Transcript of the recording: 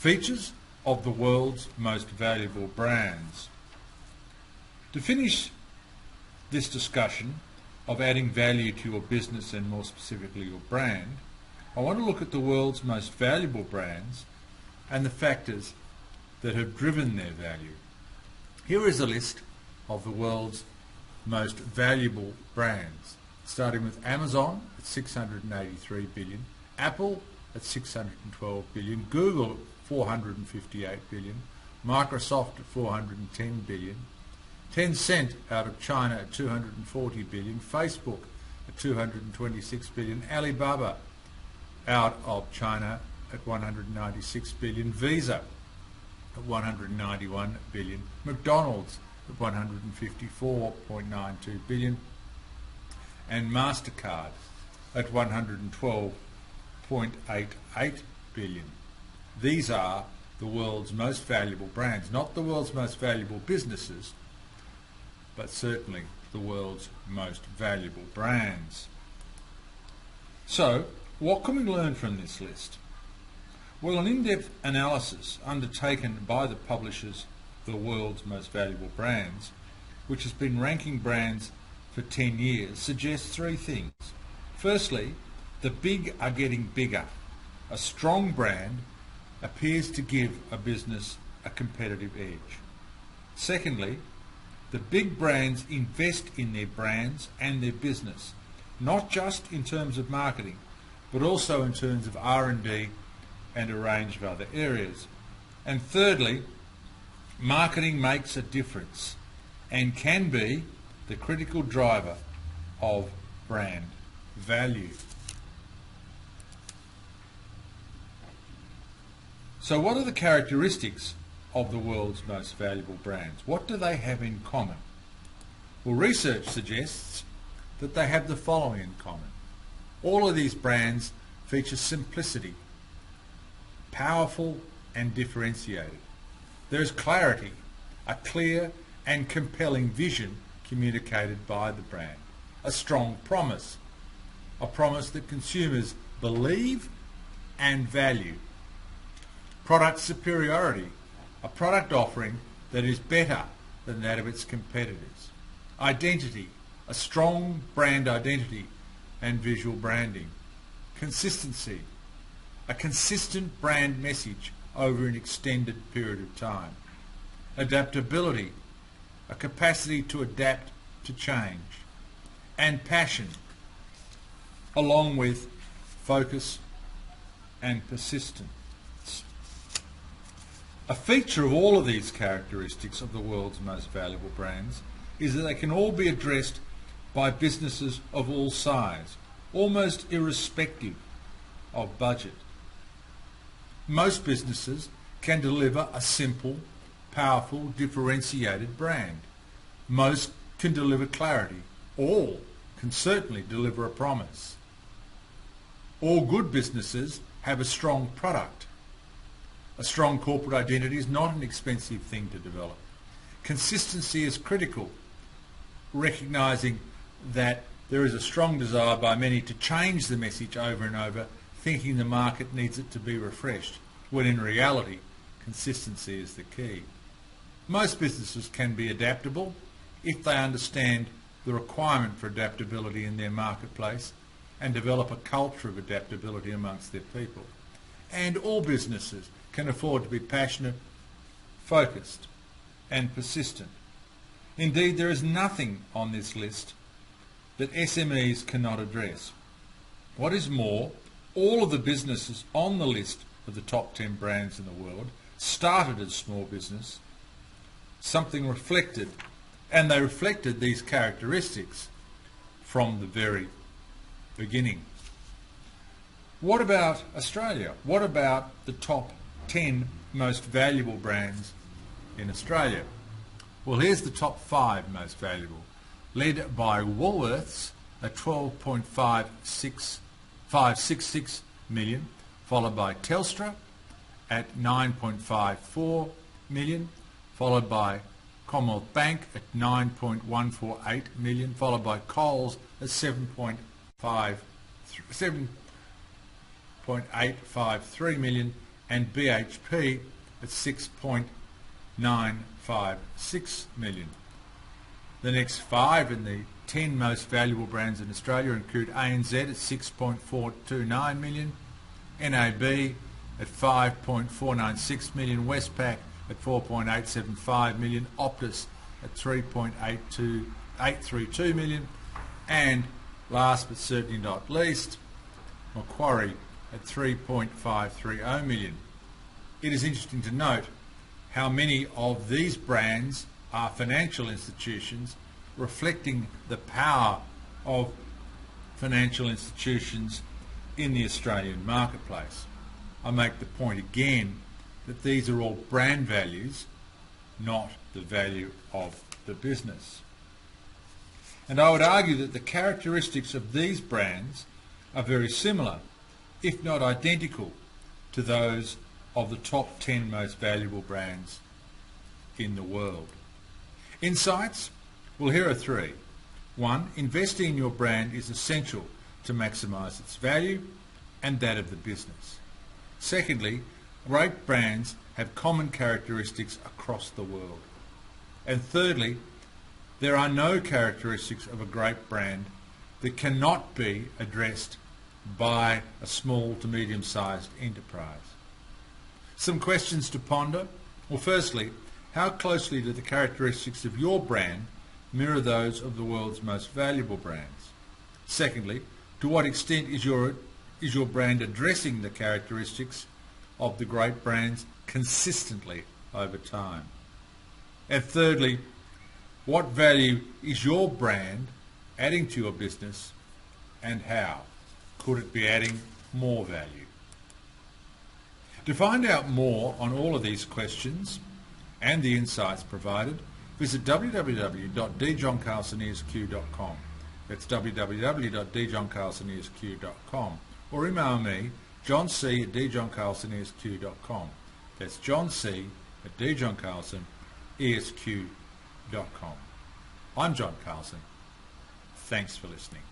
Features of the world's most valuable brands. To finish this discussion of adding value to your business and more specifically your brand, I want to look at the world's most valuable brands and the factors that have driven their value. Here is a list of the world's most valuable brands, starting with Amazon at 683 billion, Apple at 612 billion, Google at 458 billion, Microsoft at 410 billion, Tencent out of China at 240 billion, Facebook at 226 billion, Alibaba out of China at 196 billion, Visa at 191 billion, McDonald's at 154.92 billion, and MasterCard at 112.88 billion. These are the world's most valuable brands, not the world's most valuable businesses, but certainly the world's most valuable brands. So, what can we learn from this list? Well, an in-depth analysis undertaken by the publishers of the world's most valuable brands, which has been ranking brands for 10 years, suggests three things. Firstly, the big are getting bigger. A strong brand appears to give a business a competitive edge. Secondly, the big brands invest in their brands and their business, not just in terms of marketing, but also in terms of R&D and a range of other areas. And thirdly, marketing makes a difference and can be the critical driver of brand value. So what are the characteristics of the world's most valuable brands? What do they have in common? Well, research suggests that they have the following in common. All of these brands feature simplicity, powerful and differentiated. There is clarity, a clear and compelling vision communicated by the brand, a strong promise, a promise that consumers believe and value, product superiority, a product offering that is better than that of its competitors, identity, a strong brand identity and visual branding, consistency, a consistent brand message over an extended period of time, adaptability, a capacity to adapt to change, and passion, along with focus and persistence. A feature of all of these characteristics of the world's most valuable brands is that they can all be addressed by businesses of all size, almost irrespective of budget. Most businesses can deliver a simple, powerful, differentiated brand. Most can deliver clarity. All can certainly deliver a promise. All good businesses have a strong product. A strong corporate identity is not an expensive thing to develop. Consistency is critical, recognising that there is a strong desire by many to change the message over and over, thinking the market needs it to be refreshed, when in reality, consistency is the key. Most businesses can be adaptable if they understand the requirement for adaptability in their marketplace and develop a culture of adaptability amongst their people. And all businesses can afford to be passionate, focused, and persistent. Indeed, there is nothing on this list that SMEs cannot address. What is more, all of the businesses on the list of the top 10 brands in the world started as small business, something reflected, and they reflected these characteristics from the very beginning. What about Australia? What about the top 10 most valuable brands in Australia? Well, here's the top 5 most valuable, led by Woolworths at 12.566 million, followed by Telstra at 9.54 million, followed by Commonwealth Bank at 9.148 million, followed by Coles at 7.853 million, and BHP at 6.956 million. The next 5 in the 10 most valuable brands in Australia include ANZ at 6.429 million, NAB at 5.496 million, Westpac at 4.875 million, Optus at 3.832 million, and last but certainly not least, Macquarie at 3.530 million. It is interesting to note how many of these brands are financial institutions, reflecting the power of financial institutions in the Australian marketplace. I make the point again that these are all brand values, not the value of the business. And I would argue that the characteristics of these brands are very similar, if not identical, to those of the top 10 most valuable brands in the world. Insights? Well, here are 3. 1. Investing in your brand is essential to maximise its value and that of the business. Secondly, great brands have common characteristics across the world. And thirdly, there are no characteristics of a great brand that cannot be addressed by a small to medium-sized enterprise. Some questions to ponder. Well, firstly, how closely do the characteristics of your brand mirror those of the world's most valuable brands? Secondly, to what extent is your brand addressing the characteristics of the great brands consistently over time? And thirdly, what value is your brand adding to your business, and how could it be adding more value? To find out more on all of these questions and the insights provided, visit www.djohncarlsonesq.com. That's www.djohncarlsonesq.com, or email me, johnc@djohncarlsonesq.com. That's johnc@djohncarlsonesq.com. I'm John Carlson. Thanks for listening.